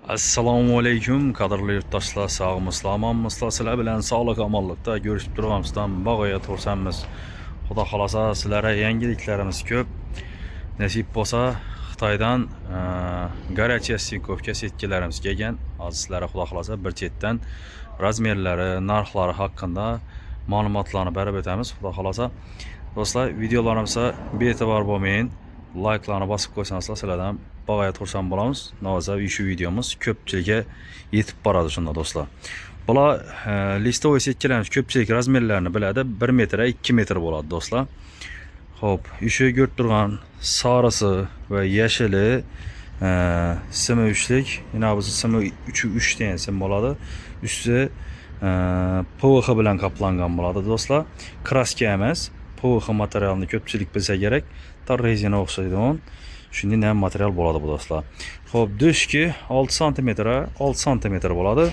Assalomu alaykum qadrli yurtdoshlar, sog'misizlar, omonmisizlar? Sizlar bilan sog'lik, omonlikda görüşüp turganimizdan bag'oyat xursandmiz. Xudo xolasa sizlarga yangiliklarimiz ko'p. Nasib bo'lsa, Xitoydan garachia sinkovka setkilarimiz kelgan. Hozir sizlarga xudo xolasa bir chetdan razmerlari, narxlari haqida ma'lumotlarni berib o'tamiz. Xudo xolasa do'stlar, videolarimizga be'tibor bo'lmayın. Like'larni bosib qo'ysanizlar, sizlardan bag'oyat xursand bo'lamiz. Navoza shu videomiz ko'pchilikka yetib boradi shunda do'stlar. Bular listovoy setkilarimiz ko'pchilik razmerlarini biladi. 1 metr 2 metr bo'ladi do'stlar. Xo'p, shu ko'rib turgan sarisi va yashili simi 3lik, yana bu simi 3 degan sim bo'ladi. Usti PVH bilan qoplangan bo'ladi do'stlar. Kraska emas, PVH materialini ko'pchilik bilsa kerak. Tar rezina o'xshaydi on. Shunday ham material bo'ladi bu do'stlar. Xo'p, do'shki 6 sm 6 sm bo'ladi.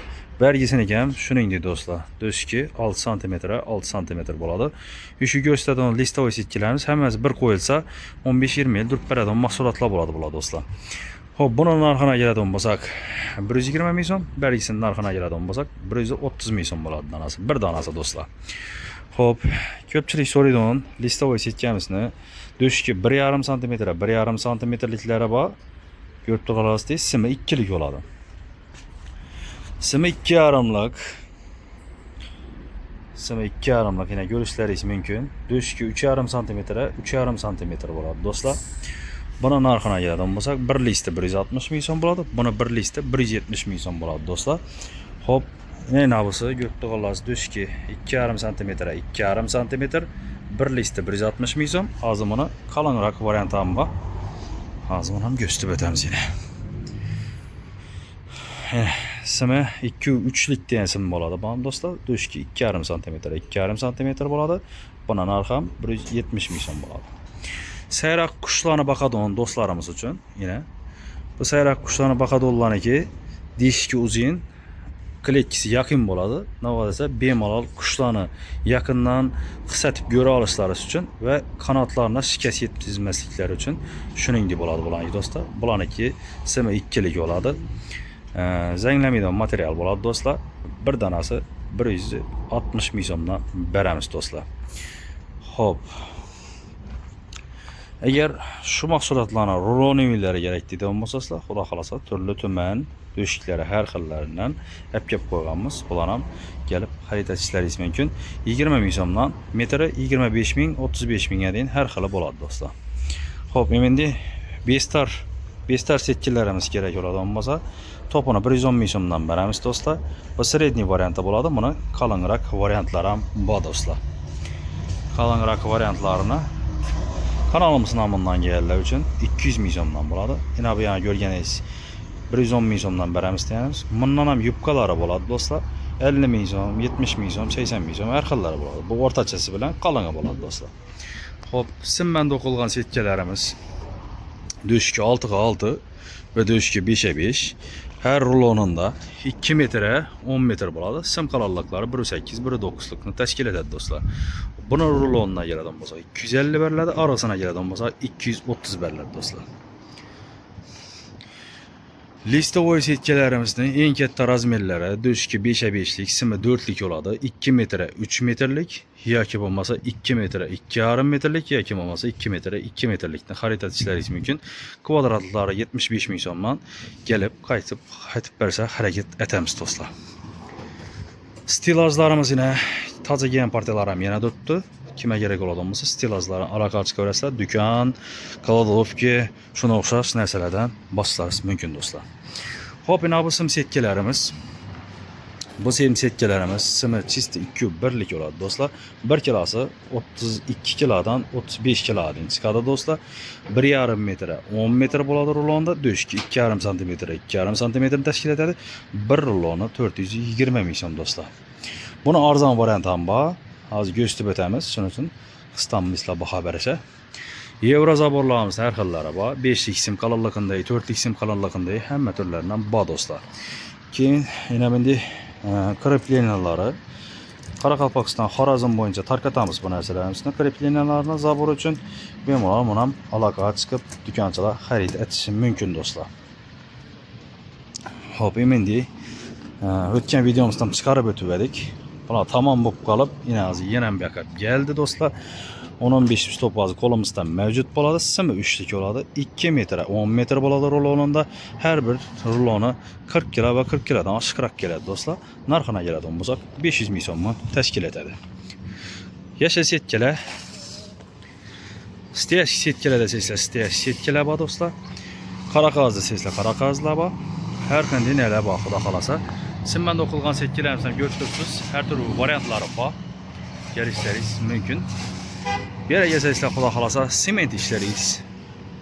Belgisini ham shuningdek do'stlar. Do'shki 6 sm 6 sm bo'ladi. Shu ko'rsatadigan listovoy setkilarimiz hammasi bir qo'yilsa 15-20 yil turib beradigan mahsulotlar bo'ladi bular do'stlar. Xo'p, buni narxini keladigan bo'lsak 120 ming so'm, belgisini narxini keladigan bo'lsak 130 ming so'm bo'ladi danasi, bir danasi do'stlar. Xo'p, ko'pchilik so'raydigan listovoy setkamizni do'shki 1,5 sm 1,5 sm-liklari bor. Ko'rib turganingizdek, simi 2lik bo'ladi. Simi 2,5lik. Simi 2,5lik yana ko'rishlaringiz mumkin. Do'shki 3,5 sm 3,5 sm bo'ladi do'stlar. Buni narxini keladigan bo'lsak, 1 listi 160 ming so'm bo'ladi. Buni 1 listi 170 ming so'm bo'ladi do'stlar. Xo'p, yana busi ko'rib turganingiz do'shki 2,5 sm 2,5 sm 1 listi 160 ming so'm. Hozir buni qalinroq varianti ham bor. Hozir buni ham ko'rsatib o'tamiz yana. Simi 2-3lik degan sim bo'ladi bu ham do'stlar. Do'shki 2,5 sm 2,5 sm bo'ladi. Buni narxi ham 170 ming so'm bo'ladi. Sayroq qushlarni boqadigan do'stlarimiz uchun yana bu sayroq qushlarni boqadiganlarniki dishki uzun, kletkisi yaqin bo'ladi. Navoda bemalol qushlarni yaqindan qisatib ko'ra olishlari uchun va qanotlarına shikast yetkazmasliklari uchun shuningdek bo'ladi bularniki do'stlar. Bularniki simi 2lik bo'ladi. Zanglamaydigan material bo'ladi do'stlar. Bir danasi 160 ming so'mdan beramiz do'stlar. Xo'p. Agar shu mahsulotlarni ruloniylarga kerak deydigan bo'lsangizlar, xudo xolasa turli tuman do'shiklari har xillaridan olib qo'yganmiz. Bular ham kelib xarid etishlaringiz mumkin. 20 ming so'mdan metri 25 ming 35 mingga дейін har xili bo'ladi do'stlar. Xo'p, endi bestar setkilarimiz kerak bo'ladigan bo'lsa, topini 110 ming so'mdan beramiz do'stlar. Bu sredniy varianti bo'ladi. Buni qalinroq variantlari ham bor do'stlar. Qalinroq variantlarini kanalımız namından gelirler için 200 ming so'mdan bo'ladi. Yine bu yana görgeniz 110 ming so'mdan beramiz deyamiz. Bundan ham yubkalari bo'ladi do'stlar. 50 ming so'm, 70 ming so'm, 80 ming so'm har xillari bo'ladi. Bu o'rtachasi bilan qalini bo'ladi do'stlar. Xo'p, simdan o'qilgan setkalarimiz do'shki 6x6 ve do'shki 5x5 her rulonunda 2 metre 10 metr bo'ladi. Sim qalinliklari 1.8 1.9'likni tashkil etadi do'stlar. Buni rulonuna keladigan bo'lsa 250 beriladi, orasına keladigan bo'lsa 230 beriladi do'stlar. Listovoy setkalarimizning eng katta razmerlari do'shki 5x5lik, simi 4lik bo'ladi. 2 metr 3 metrlik yoki bo'lmasa 2 metr 2,5 metrlik yoki bo'lmasa 2 metr 2 metrlikni xarid etishlaringiz mumkin. Kvadratliklari 75 ming so'mdan kelib qaytib bersa harakat etamiz do'stlar. Stilajlarimiz yine taze gelen partiyalar ham yana turibdi. Kime gerek oladigan bo'lsa, stilajlarni aloqa chiqaverasizlar. Do'kon, kalalovka, shuna o'xshash narsalardan bosishlaringiz mumkin do'stlar. Xo'p, yana bu sim setkalarimiz. Bu sim setkalarimiz simi chisti 2-1lik bo'ladi do'stlar. 1 kilosi 32 kilodan 35 kilodan chiqadi do'stlar. 1,5 metr 10 metr bo'ladi rulonda. Do'shki 2,5 sm 2,5 sm tashkil etadi. Bir ruloni 420 ming so'm do'stlar. Buni arzon varianti ham bor. Hozir ko'rsatib o'tamiz. Shuning uchun qistamizlar baho berishsa. Yevro zaborlarimiz har xillari bor. 5lik sim qalinligidagi, 4lik sim qalinligidagi hamma turlaridan bor do'stlar. Keyin yana bunday krepleniyalari Qoraqalpog'iston, Xorazm bo'yicha tarqatamiz bu narsalarimizni. Krepleniyalarini zabor uchun bemalol buni ham aloqaga chiqib do'konchilar xarid etishi mumkin do'stlar. Hop, indi o'tgan videomuzdan chiqarib o'tib edik. Bular tamam bo'lib qolib, inazi yana bir yoqqa geldi do'stlar. 10-15 stopazı kolumuzdan mevcut bo'ladi. Simi 3'lik bo'ladi. 2 metr, 10 metr bo'ladi rulonunda. Her bir ruloni 40 kilo va 40 kilodan oshiqroq keladi do'stlar. Narxına keladigan bo'lsak 500 ming so'mni tashkil etadi. Yashil setkalar. Steyaj setkalar desanglar, steyaj setkalar bor do'stlar. Qora qog'oz desanglar, qora qog'ozlar bor. Har qanday nelar bor, xudo xolasa. Simmanda o'qilgan setkalarimizni ham ko'rib turibsiz. Har turli variantlari bor. Kelishlaringiz mumkin. Bir yere gelsizler, xudo xolasa sement ishlaringiz,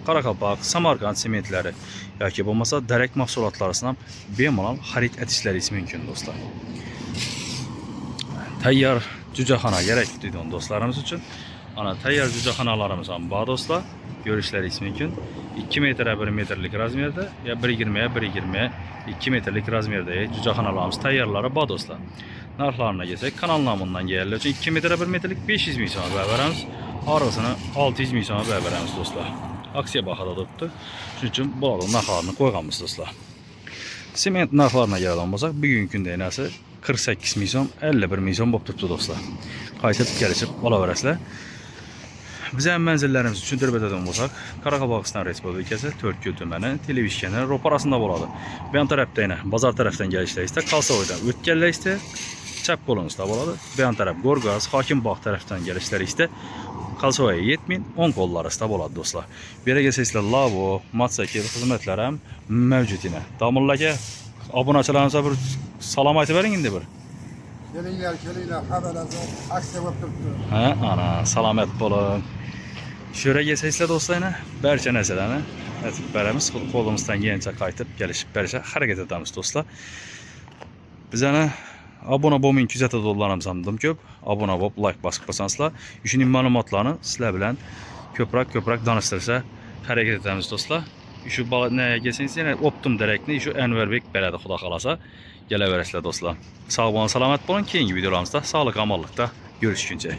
Qoraqalpoq, Samarqand sementleri yoki bo'lmasa darak mahsulotlarini ham bemalol xarid etishlaringiz mumkin do'stlar. Tayyor jujaxona kerak deydigan do'stlarimiz uchun ana tayyor jujaxonalarimiz ham bor do'stlar. Ko'rishlaringiz mumkin. 2 metr 1 metrlik razmerda ya 1.20 1.20 2 metrlik razmerda jujaxonalarimiz tayyorlari bor do'stlar. Narxlarına geçsek kanal namından geldiği için 2 metre 1 metrelik 500 ming so'mga beramiz. Arasını 600 ming so'mga beramiz do'stlar. Aksiya bahada turibdi. Shuning uchun bularning narxlarini qo'yganmiz do'stlar. Sement narxlarına keladigan bo'lsak, bugungi kunda enasi 48 ming so'm, 51 ming so'm bo'lib turibdi do'stlar. Qaytib kelishib olaverasizlar. Biz ham manzillarimizni tushuntirib o'tadigan bo'lsak, Qoraqalpog'iston Respublikasi To'rtko'l tumani televiziyoni ro'parasida bo'ladi. Bu yon tarafda yana bozor tarafdan kelishlaringizda, Qalsovoydan o'tganlaringizda chap qo'lingizda bo'ladi. Bu yon taraf Go'rg'oz, Hokimbog' tarafdan kelishlaringizda Qalsovoyga yetmin, o'ng qo'llaringizda bo'ladi do'stlar. Bu yerga kelsanglar lavabo, motosikl xizmatlari ham mavjud yana. Domurlarga obunachilarimizga bir salom aytib bering endi bir. Kelinglar, xabarlarni aksiya bo'lib turibdi. Ha, ana salomat bo'ling. Şöyle gelsizlar do'stlarni, barcha narsalarni aytib beramiz. Qo'limizdan kelgancha qaytib kelishib berishga harakat etamiz do'stlar. Bizani abone bo'lmang, kuzatadiganlarimiz ham ko'p. Abone bo'lib, like bosib qo'ysangizlar, shuning ma'lumotlarni sizlar bilan ko'proq tanishtirishga harakat etamiz do'stlar. Shu ne gelsangiz yana Optum Direct'ni shu Anvarbek beradi, xudo xolasa. Kelaverasizlar do'stlar. Sog' bo'lin, salomat bo'lin. Keyingi videolarimizda sog'lik, omonlikda görüşguncha.